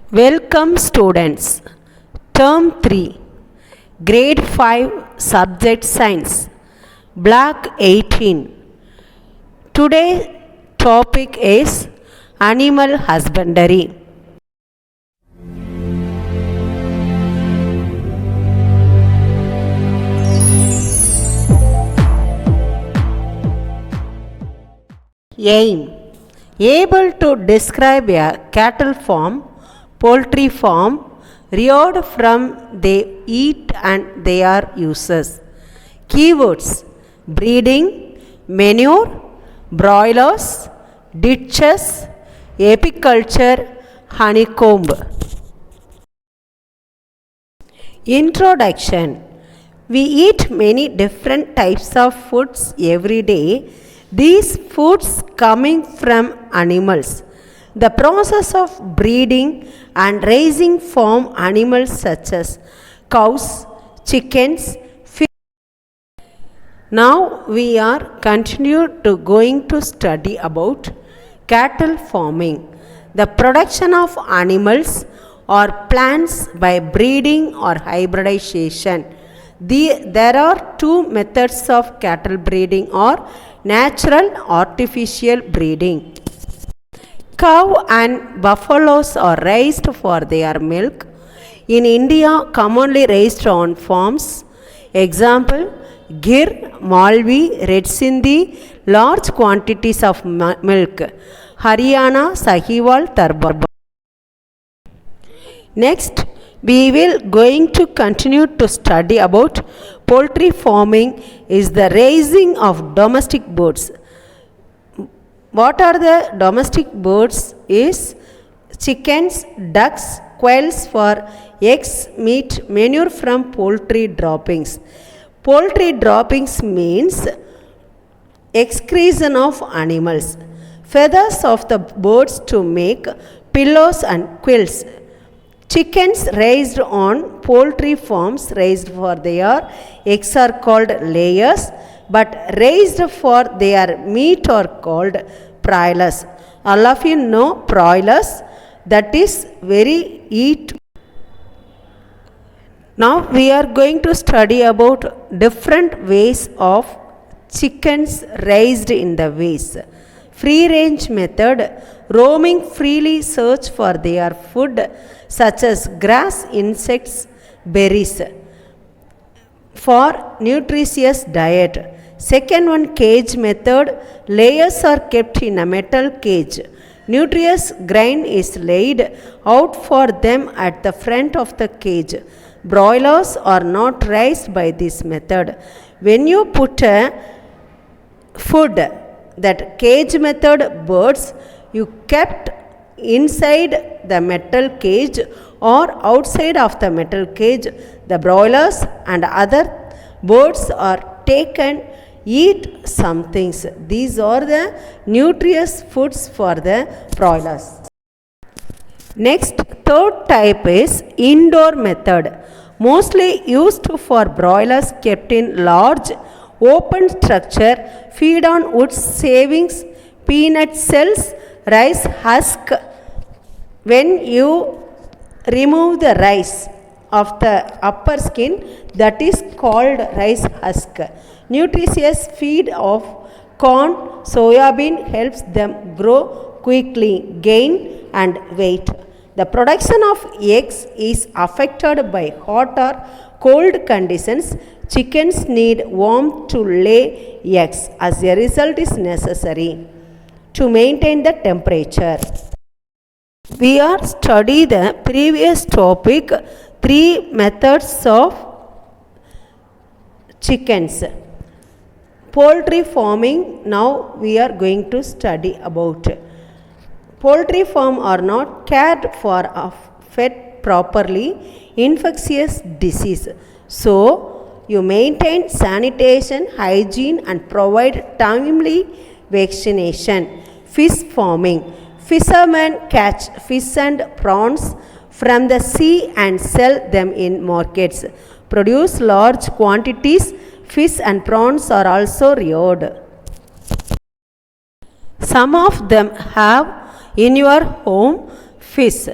Welcome students. Term 3, Grade 5, Subject Science, Block 18. Today's topic is Animal Husbandry. Aim: able to describe a cattle farm, poultry farm, reared from they eat and their uses. Keywords: breeding, manure, broilers, ditches, apiculture, honeycomb. Introduction: we eat many different types of foods every day. These foods coming from animals. The process of breeding and raising farm animals such as cows, chickens, fish. Now we are going to study about cattle farming. The production of animals or plants by breeding or hybridization. There are two methods of cattle breeding or natural artificial breeding. Cow and buffaloes are raised for their milk. In India, commonly raised on farms. Example: Gir, Malvi, Red Sindhi, large quantities of milk. Haryana, Sahiwal, Tarbar. Next, we will going to continue to study about poultry farming is the raising of domestic birds. What are the domestic birds? Is chickens, ducks, quails for eggs, meat, manure from poultry droppings. Poultry droppings means excretion of animals. Feathers of the birds to make pillows and quilts. Chickens raised on poultry farms raised for their eggs are called layers, but raised for their meat are called broilers. All of you know broilers, that is very eat. Now we are going to study about different ways of chickens raised in the ways. Free range method, roaming freely search for their food such as grass, insects, berries for nutritious diet. Second one, cage method, layers are kept in a metal cage. Nutritious grain is laid out for them at the front of the cage. Broilers are not raised by this method. When you put a food, that cage method birds, you kept inside the metal cage or outside of the metal cage. The broilers and other birds are taken, eat some things. These are the nutritious foods for the broilers. Next, third type is indoor method, mostly used for broilers kept in large open structure, feed on wood savings, peanut cells, rice husk. When you remove the rice of the upper skin, that is called rice husk. Nutritious feed of corn, soybean helps them grow quickly, gain and weight. The production of eggs is affected by hot or cold conditions. Chickens need warmth to lay eggs. As a result, is necessary to maintain the temperature. We are study the previous topic, 3 methods of chickens. Poultry farming, now we are going to study about. Poultry farm are not cared for or fed properly, infectious disease. So, you maintain sanitation, hygiene and provide timely vaccination. Fish farming. Fishermen catch fish and prawns from the sea and sell them in markets. Produce large quantities. Fish and prawns are also reared. Some of them have in your home fish.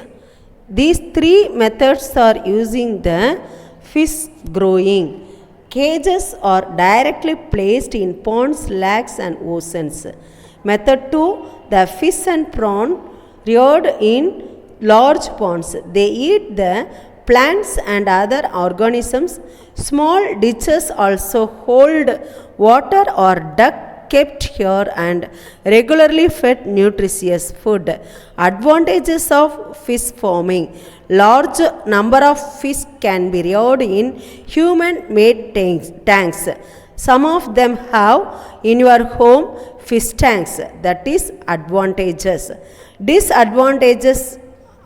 These three methods are using the fish growing. Cages are directly placed in ponds, lakes and oceans. Method 2, the fish and prawn reared in large ponds. They eat the plants and other organisms. Small ditches also hold water or duck kept here and regularly fed nutritious food. Advantages of fish farming. Large number of fish can be reared in human-made tanks. Some of them have in your home fish tanks. That is advantages. Disadvantages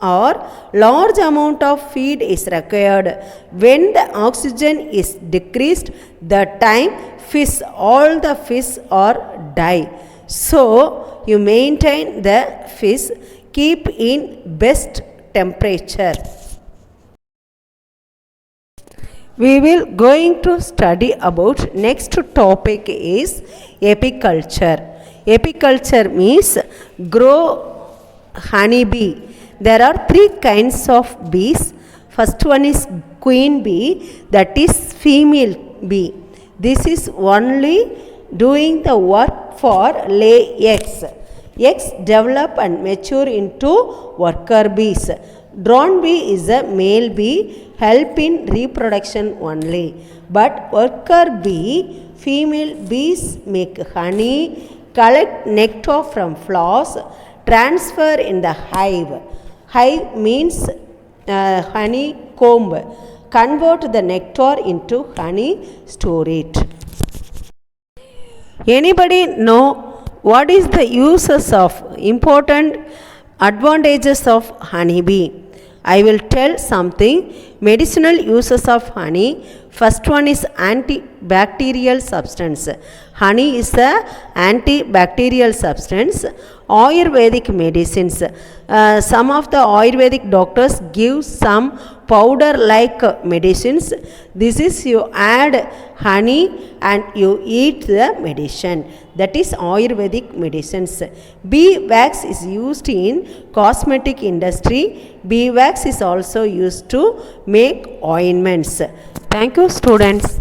or large amount of feed is required. When the oxygen is decreased, the time all the fish are die. So you maintain the fish, keep in best temperature. We will going to study about next topic is apiculture. Apiculture means grow honeybee. There are three kinds of bees. First one is queen bee, that is female bee. This is only doing the work for lay eggs. Eggs develop and mature into worker bees. Drone bee is a male bee, help in reproduction only. But worker bee, female bees make honey, collect nectar from flowers, transfer in the hive. Hive means honeycomb. Convert the nectar into honey, store it. Anybody know what is the uses of important advantages of honeybee? I will tell something. Medicinal uses of honey. First one is antibacterial substance. Honey is a antibacterial substance. Ayurvedic medicines. Some of the Ayurvedic doctors give some powder like medicines. This is you add honey and you eat the medicine. That is Ayurvedic medicines. Bee wax is used in cosmetic industry. Bee wax is also used to make ointments. Thank you, students.